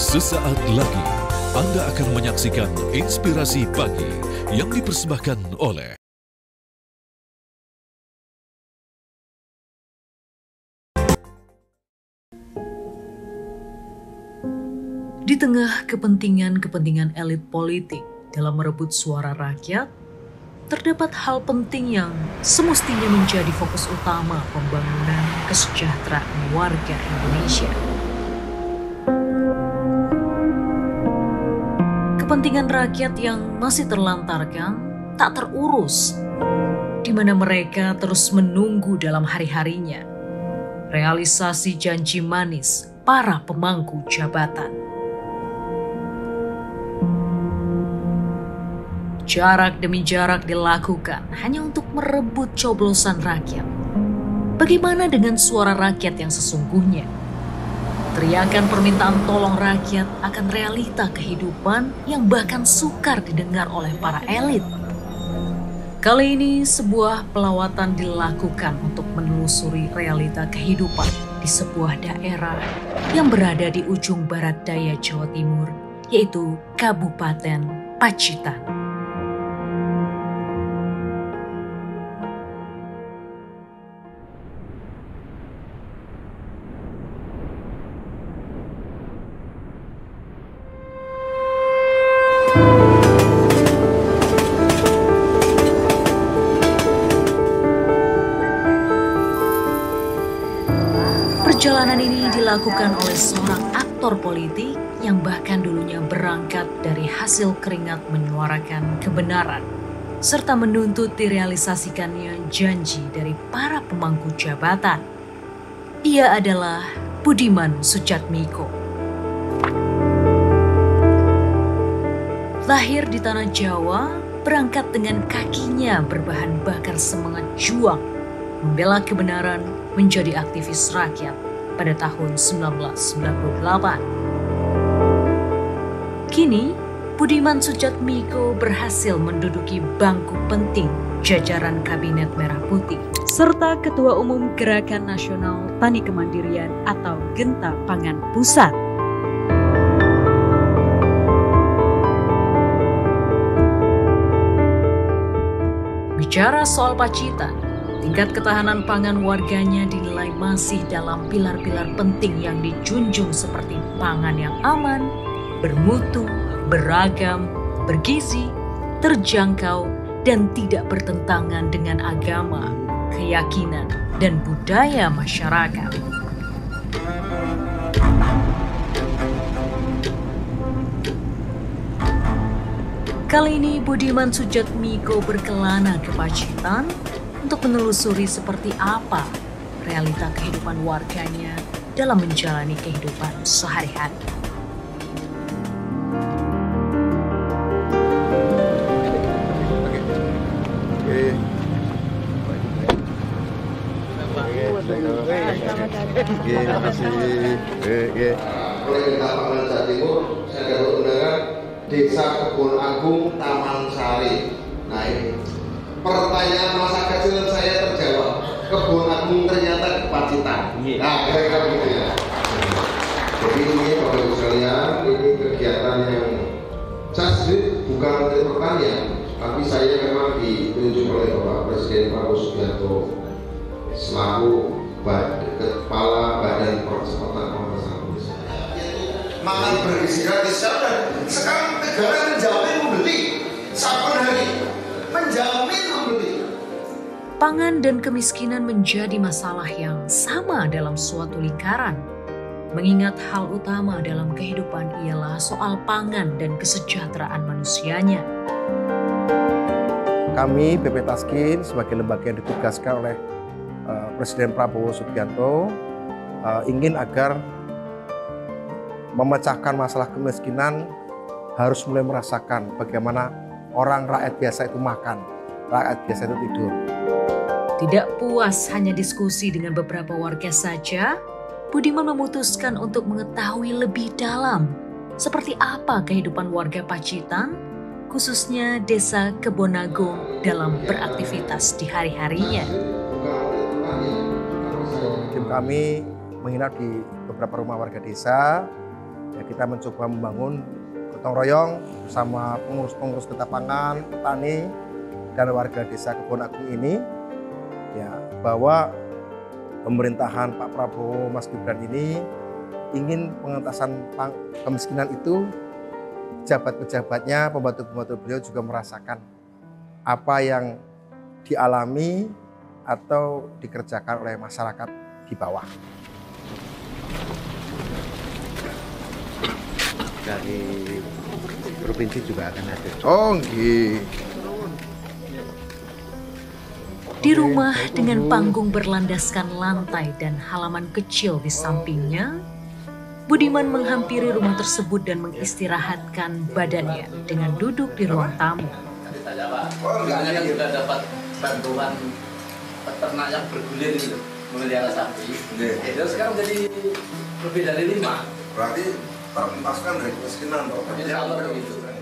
Sesaat lagi Anda akan menyaksikan Inspirasi Pagi yang dipersembahkan oleh di tengah kepentingan elit politik dalam merebut suara rakyat, terdapat hal penting yang semestinya menjadi fokus utama pembangunan kesejahteraan warga Indonesia. Kepentingan rakyat yang masih terlantarkan, tak terurus, di mana mereka terus menunggu dalam hari-harinya realisasi janji manis para pemangku jabatan. Jarak demi jarak dilakukan hanya untuk merebut coblosan rakyat. Bagaimana dengan suara rakyat yang sesungguhnya? Teriakan permintaan tolong rakyat akan realita kehidupan yang bahkan sukar didengar oleh para elit. Kali ini sebuah pelawatan dilakukan untuk menelusuri realita kehidupan di sebuah daerah yang berada di ujung barat daya Jawa Timur, yaitu Kabupaten Pacitan. Perjalanan ini dilakukan oleh seorang aktor politik yang bahkan dulunya berangkat dari hasil keringat menyuarakan kebenaran, serta menuntut direalisasikannya janji dari para pemangku jabatan. Ia adalah Budiman Sujatmiko. Lahir di tanah Jawa, berangkat dengan kakinya berbahan bakar semangat juang, membela kebenaran, menjadi aktivis rakyat pada tahun 1998. Kini, Budiman Sujatmiko berhasil menduduki bangku penting jajaran Kabinet Merah Putih, serta Ketua Umum Gerakan Nasional Tani Kemandirian atau Genta Pangan Pusat. Bicara soal Pacitan, tingkat ketahanan pangan warganya dinilai masih dalam pilar-pilar penting yang dijunjung seperti pangan yang aman, bermutu, beragam, bergizi, terjangkau, dan tidak bertentangan dengan agama, keyakinan, dan budaya masyarakat. Kali ini Budiman Sujatmiko berkelana ke Pacitan untuk menelusuri seperti apa realita kehidupan warganya dalam menjalani kehidupan sehari-hari. Terima kasih. Oleh Genta Pangan Jawa Timur, saya dapat undangan Desa Kebon Agung Taman Sari. Nah ini pertanyaan masa kecil saya terjawab. Kebon Agung ternyata di Pacitan. Nah, kira-kira begitu ya. Jadi ini Bapak Ibu sekalian, ini kegiatan yang saya sendiri bukan menteri pertanian, tapi saya memang ditunjuk oleh Bapak Presiden Prabowo Subianto selaku Kepala Badan Percepatan Pemerintahan Desa. Makan bergizi gratis sekarang negara menjamin membeli saben hari. Menjamin membeli. Pangan dan kemiskinan menjadi masalah yang sama dalam suatu lingkaran. Mengingat hal utama dalam kehidupan ialah soal pangan dan kesejahteraan manusianya. Kami BP Taskin sebagai lembaga yang ditugaskan oleh Presiden Prabowo Subianto ingin agar memecahkan masalah kemiskinan harus mulai merasakan bagaimana orang rakyat biasa itu makan, rakyat biasa itu tidur. Tidak puas hanya diskusi dengan beberapa warga saja, Budiman memutuskan untuk mengetahui lebih dalam seperti apa kehidupan warga Pacitan, khususnya Desa Kebon Agung dalam beraktivitas di hari-harinya. Tim kami menginap di beberapa rumah warga desa Ya, kita mencoba membangun gotong royong bersama pengurus-pengurus Ketapangan, petani, dan warga desa Kebon Agung ini, ya, bahwa pemerintahan Pak Prabowo, Mas Gibran ini ingin pengentasan kemiskinan itu, pejabat-pejabatnya, pembantu-pembantu beliau juga merasakan apa yang dialami atau dikerjakan oleh masyarakat di bawah. Dari provinsi juga akan ada. Oh, nggih. Di rumah dengan panggung berlandaskan lantai dan halaman kecil di sampingnya, Budiman menghampiri rumah tersebut dan mengistirahatkan badannya dengan duduk di ruang tamu. Kami kan juga dapat bantuan peternak yang bergulir itu, memelihara sapi. Itu sekarang jadi lebih dari 5. Berarti terentaskan dari kemiskinan.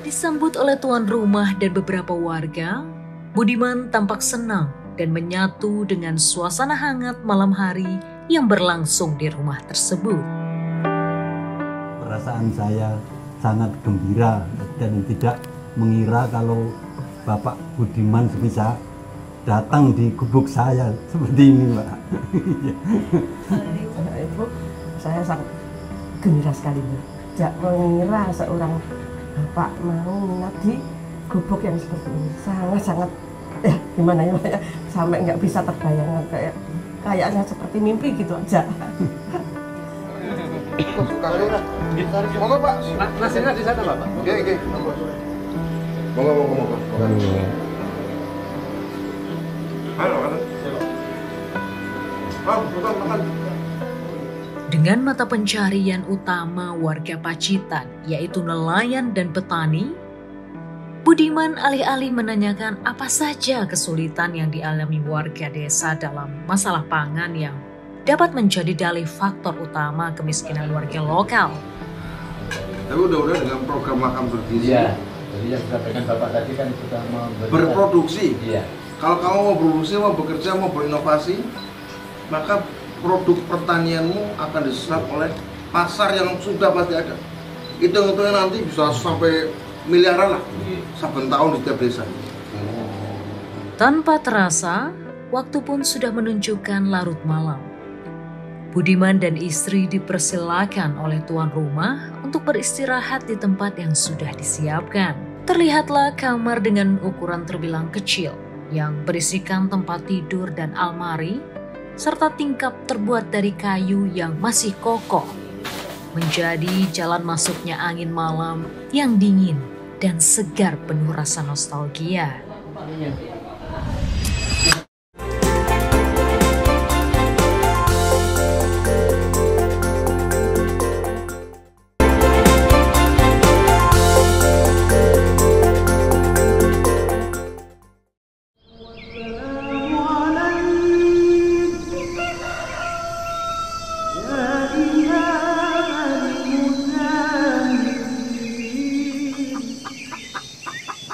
Disambut oleh tuan rumah dan beberapa warga, Budiman tampak senang dan menyatu dengan suasana hangat malam hari yang berlangsung di rumah tersebut. Perasaan saya sangat gembira dan tidak mengira kalau Bapak Budiman bisa datang di gubuk saya seperti ini, Pak. Ibu, saya sangat gembira sekali, Bu. Tidak mengira seorang Bapak mau minat di gubuk yang seperti ini. Sangat-sangat, gimana ya, sampai nggak bisa terbayangkan, kayaknya seperti mimpi gitu aja. Monggo Pak. Nasinya di sana, Bapak. Nggih. Monggo. Halo. Makan. Dengan mata pencarian utama warga Pacitan, yaitu nelayan dan petani, Budiman alih-alih menanyakan apa saja kesulitan yang dialami warga desa dalam masalah pangan yang dapat menjadi dalih faktor utama kemiskinan warga lokal. Tapi udah dengan program makan bergizi. Iya. Jadi yang disampaikan Bapak tadi kan sudah berproduksi. Iya. Kalau kamu mau produksi, mau bekerja, mau berinovasi, maka produk pertanianmu akan diserap oleh pasar yang sudah pasti ada. Hitung-hitungnya nanti bisa sampai miliaran lah, saben tahun di setiap desa. Tanpa terasa, waktu pun sudah menunjukkan larut malam. Budiman dan istri dipersilakan oleh tuan rumah untuk beristirahat di tempat yang sudah disiapkan. Terlihatlah kamar dengan ukuran terbilang kecil yang berisikan tempat tidur dan almari, serta tingkap terbuat dari kayu yang masih kokoh, menjadi jalan masuknya angin malam yang dingin dan segar penuh rasa nostalgia.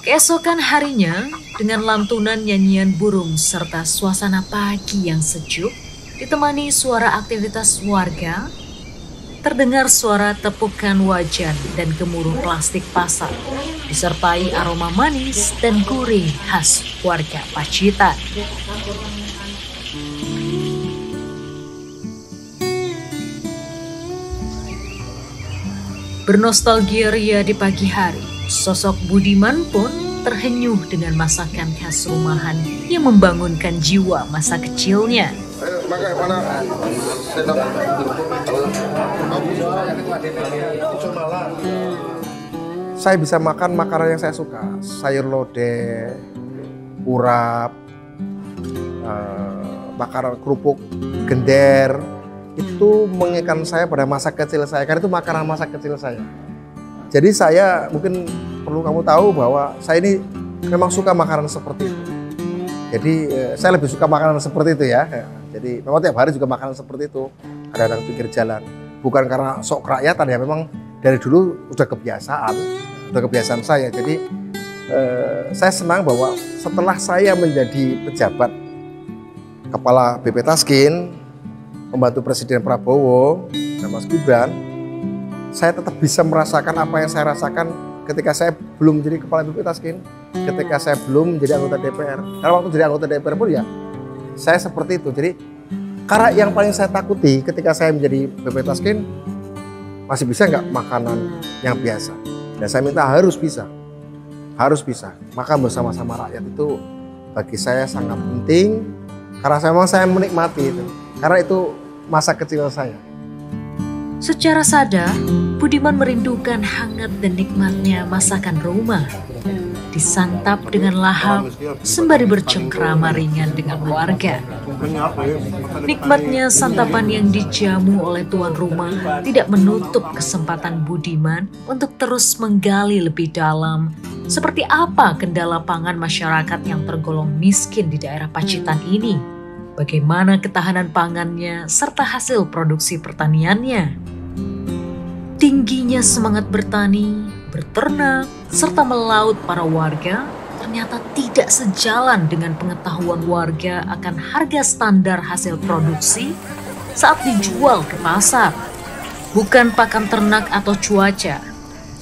Keesokan harinya, dengan lantunan nyanyian burung serta suasana pagi yang sejuk, ditemani suara aktivitas warga, terdengar suara tepukan wajan dan gemuruh plastik pasar, disertai aroma manis dan gurih khas warga Pacitan. Bernostalgia ria di pagi hari, sosok Budiman pun terhenyuh dengan masakan khas rumahan yang membangunkan jiwa masa kecilnya. Saya bisa makan makanan yang saya suka, sayur lodeh, urap, makanan kerupuk, gender, itu mengingatkan saya pada masa kecil saya, karena itu makanan masa kecil saya. Jadi saya mungkin perlu kamu tahu bahwa saya ini memang suka makanan seperti itu. Jadi saya lebih suka makanan seperti itu ya. Jadi memang tiap hari juga makanan seperti itu. Kadang-kadang pinggir jalan. Bukan karena sok kerakyatan ya, memang dari dulu udah kebiasaan saya. Jadi saya senang bahwa setelah saya menjadi pejabat kepala BP Taskin, membantu Presiden Prabowo dan Mas Gibran, saya tetap bisa merasakan apa yang saya rasakan ketika saya belum menjadi kepala BP Taskin, ketika saya belum menjadi anggota DPR. Karena waktu jadi anggota DPR pun ya saya seperti itu. Jadi karena yang paling saya takuti ketika saya menjadi BP Taskin, masih bisa nggak makanan yang biasa. Dan saya minta harus bisa. Makan bersama-sama rakyat itu bagi saya sangat penting. Karena memang saya menikmati itu. Karena itu masa kecil saya. Secara sadar, Budiman merindukan hangat dan nikmatnya masakan rumah. Disantap dengan lahap sembari bercengkrama ringan dengan warga. Nikmatnya santapan yang dijamu oleh tuan rumah tidak menutup kesempatan Budiman untuk terus menggali lebih dalam seperti apa kendala pangan masyarakat yang tergolong miskin di daerah Pacitan ini. Bagaimana ketahanan pangannya serta hasil produksi pertaniannya. Tingginya semangat bertani, berternak, serta melaut para warga ternyata tidak sejalan dengan pengetahuan warga akan harga standar hasil produksi saat dijual ke pasar. Bukan pakan ternak atau cuaca.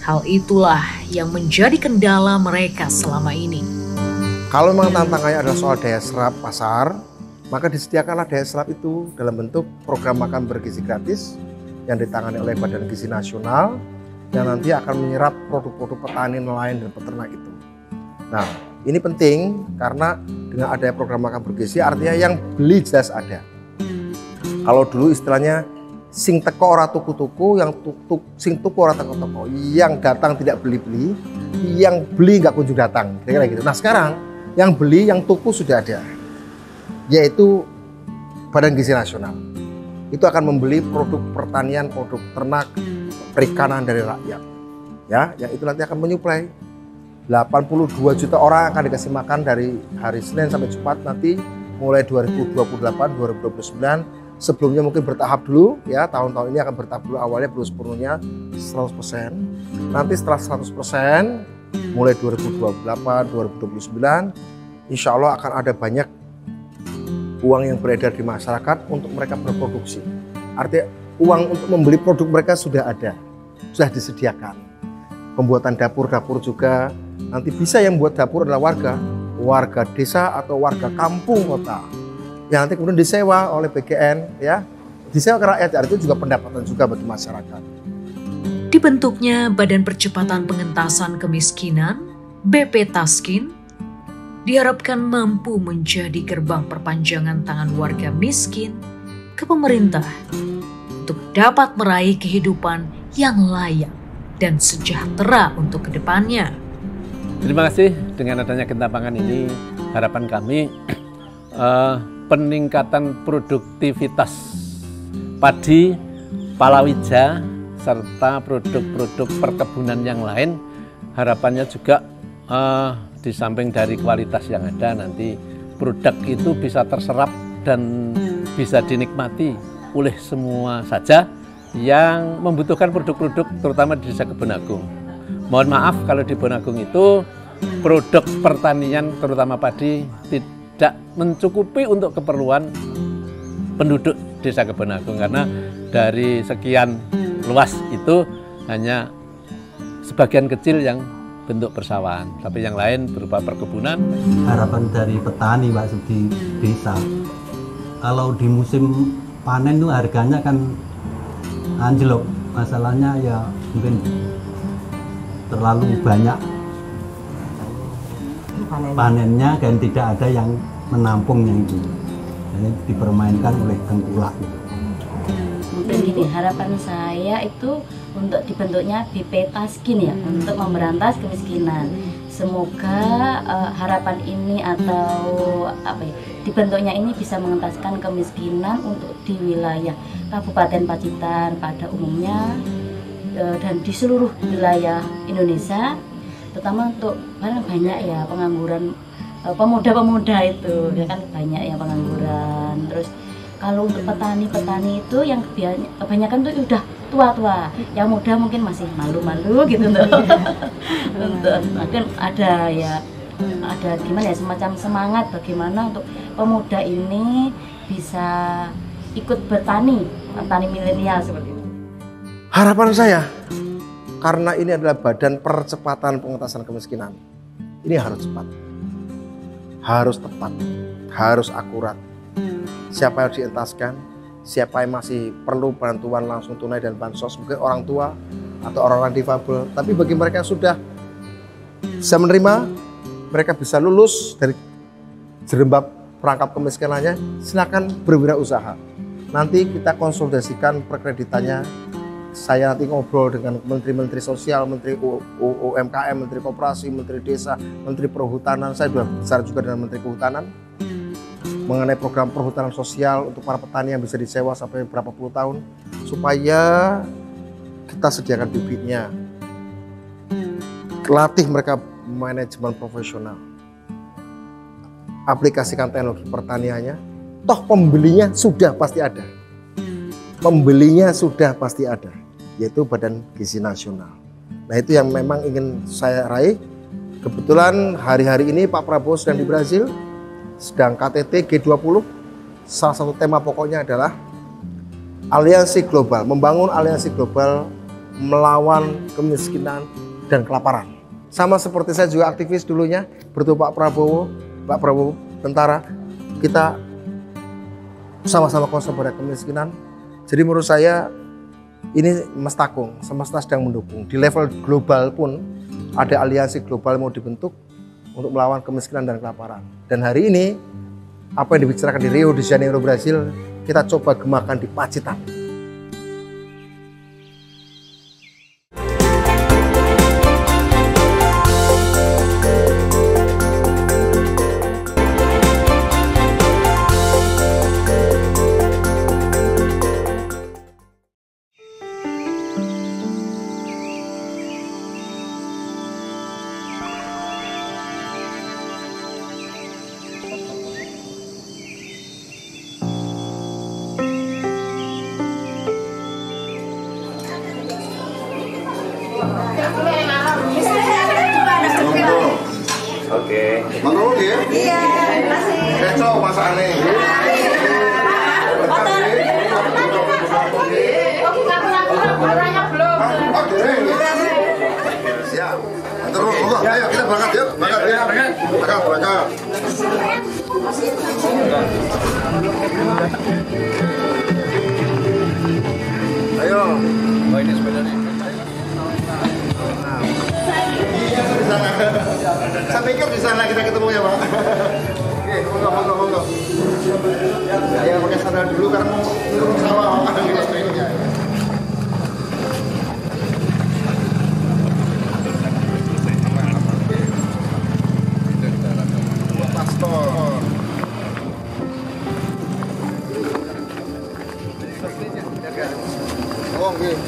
Hal itulah yang menjadi kendala mereka selama ini. Kalau memang tantangannya adalah soal daya serap pasar, maka disediakanlah daya serap itu dalam bentuk program makan bergizi gratis yang ditangani oleh Badan Gizi Nasional yang nanti akan menyerap produk-produk petani nelayan dan peternak itu. Nah, ini penting karena dengan adanya program makan bergizi artinya yang beli jelas ada. Kalau dulu istilahnya sing teko ora tuku-tuku, yang sing tuku ora teko-teko, yang datang tidak beli-beli, yang beli nggak kunjung datang, kira-kira gitu. Nah sekarang yang beli, yang tuku sudah ada, yaitu Badan Gizi Nasional. Itu akan membeli produk pertanian, produk ternak, perikanan dari rakyat. Ya, yang itu nanti akan menyuplai 82 juta orang akan dikasih makan dari hari Senin sampai Jumat nanti mulai 2028, 2029. Sebelumnya mungkin bertahap dulu ya, tahun-tahun ini akan bertahap dulu, awalnya belum sepenuhnya 100%. Nanti setelah 100% mulai 2028, 2029 insya Allah akan ada banyak uang yang beredar di masyarakat untuk mereka berproduksi. Artinya uang untuk membeli produk mereka sudah ada, sudah disediakan. Pembuatan dapur-dapur juga, nanti bisa yang buat dapur adalah warga desa atau warga kampung kota. Yang nanti kemudian disewa oleh BGN, ya, disewa ke rakyat, itu juga pendapatan juga bagi masyarakat. Dibentuknya Badan Percepatan Pengentasan Kemiskinan, BP Taskin, diharapkan mampu menjadi gerbang perpanjangan tangan warga miskin ke pemerintah untuk dapat meraih kehidupan yang layak dan sejahtera untuk kedepannya. Terima kasih. Dengan adanya Genta Pangan ini, harapan kami peningkatan produktivitas padi, palawija, serta produk-produk perkebunan yang lain. Harapannya juga di samping dari kualitas yang ada, nanti produk itu bisa terserap dan bisa dinikmati oleh semua saja yang membutuhkan produk-produk, terutama di Desa Kebon Agung. Mohon maaf kalau di Kebon Agung itu produk pertanian, terutama padi, tidak mencukupi untuk keperluan penduduk Desa Kebon Agung, karena dari sekian luas itu hanya sebagian kecil yang bentuk persawahan, tapi yang lain berupa perkebunan. Harapan dari petani Pak di desa, kalau di musim panen itu harganya kan anjlok, masalahnya ya mungkin terlalu banyak panennya dan tidak ada yang menampungnya itu, jadi dipermainkan oleh tengkulak. Mungkin gini, harapan saya itu untuk dibentuknya BP Taskin ya, untuk memberantas kemiskinan. Semoga harapan ini atau dibentuknya ini bisa mengentaskan kemiskinan untuk di wilayah Kabupaten Pacitan pada umumnya dan di seluruh wilayah Indonesia, terutama untuk banyak ya pengangguran pemuda-pemuda itu, ya kan banyak ya pengangguran. Terus kalau untuk petani-petani itu yang kebanyakan tuh udah tua-tua, yang muda mungkin masih malu-malu gitu tuh. Untuk mungkin ada gimana ya, semacam semangat bagaimana untuk pemuda ini bisa ikut bertani milenial seperti itu. Harapan saya, karena ini adalah Badan Percepatan Pengentasan Kemiskinan, ini harus cepat, harus tepat, harus akurat. Siapa yang dientaskan, siapa yang masih perlu bantuan langsung tunai dan bansos, mungkin orang tua atau orang-orang difabel. Tapi bagi mereka yang sudah bisa menerima, mereka bisa lulus dari jerembab perangkap kemiskinannya, silakan berwirausaha. Nanti kita konsultasikan perkreditannya. Saya nanti ngobrol dengan menteri-menteri sosial, menteri UMKM, menteri koperasi, menteri desa, menteri perhutanan. Saya sudah bicara juga dengan menteri kehutanan mengenai program perhutanan sosial untuk para petani yang bisa disewa sampai berapa puluh tahun, supaya kita sediakan bibitnya, latih mereka manajemen profesional, aplikasikan teknologi pertaniannya. Toh pembelinya sudah pasti ada, pembelinya sudah pasti ada, yaitu Badan Gizi Nasional. Nah, itu yang memang ingin saya raih. Kebetulan hari-hari ini Pak Prabowo sedang di Brazil, sedang KTT G20. Salah satu tema pokoknya adalah aliansi global, membangun aliansi global melawan kemiskinan dan kelaparan. Sama seperti saya juga aktivis dulunya, bertemu Pak Prabowo tentara, kita sama-sama concern pada kemiskinan. Jadi menurut saya ini mestakung, semesta sedang mendukung. Di level global pun ada aliansi global mau dibentuk untuk melawan kemiskinan dan kelaparan. Dan hari ini apa yang dibicarakan di Rio de Janeiro, Brasil, kita coba gemakan di Pacitan. Oke. Mau ya? Iya, masih. Besok masakannya. Siap. Terus, ayo kita berangkat yuk. Berangkat. Ayo. Oh, ini sepedanya. Saya pikir di sana kita ketemu ya, Pak. Oke, monggo. Saya pakai sandal dulu karena mau turun sawah. Pastor. Oh, nggih.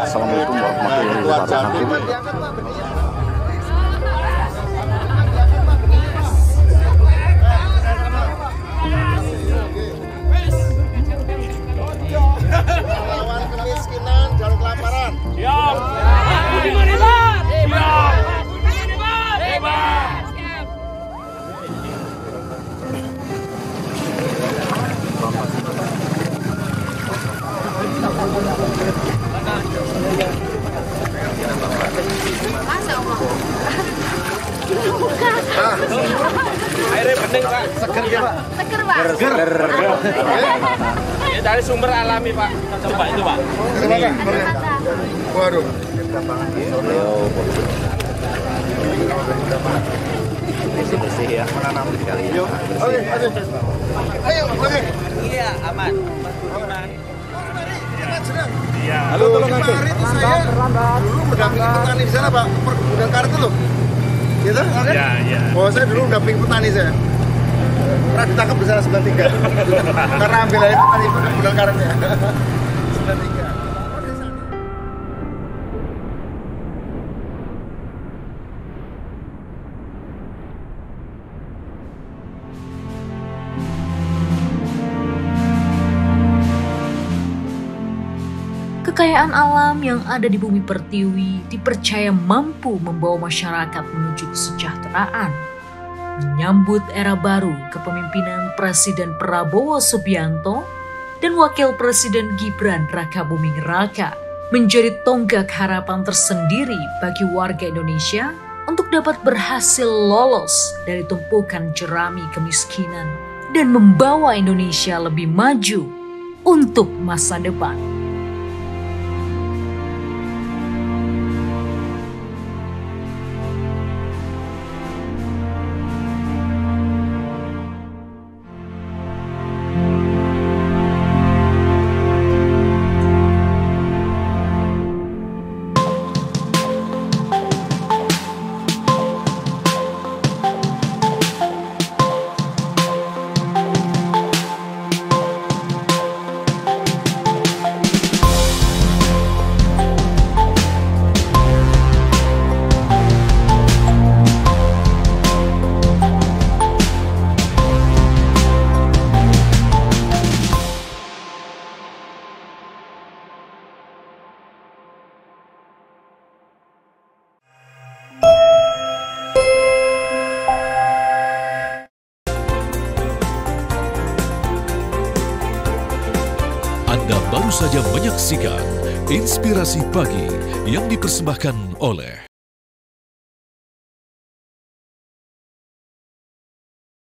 Assalamualaikum warahmatullahi wabarakatuh. Lawan kemiskinan dan kelaparan. Siap. Airnya bening, Pak. Seger ya, Pak. Seger, Pak. Seger. Ini dari sumber alami, Pak. Coba itu, Pak. Waduh. Bersih-bersih ya. Menanam sekali. Oke. Ayo, oke. Iya, aman. Iya. Halo, tolong nanti. Saya dulu mendampingi petani di sana, Pak. Perkebunan karet itu loh. Gitu? Iya. Oh, saya dulu mendampingi petani saya. Pernah ditangkap di sana 93. Karena ambil air petani perkebunan karetnya. 93. Kekayaan alam yang ada di bumi pertiwi dipercaya mampu membawa masyarakat menuju kesejahteraan. Menyambut era baru kepemimpinan Presiden Prabowo Subianto dan Wakil Presiden Gibran Rakabuming Raka menjadi tonggak harapan tersendiri bagi warga Indonesia untuk dapat berhasil lolos dari tumpukan jerami kemiskinan dan membawa Indonesia lebih maju untuk masa depan. Anda baru saja menyaksikan Inspirasi Pagi yang dipersembahkan oleh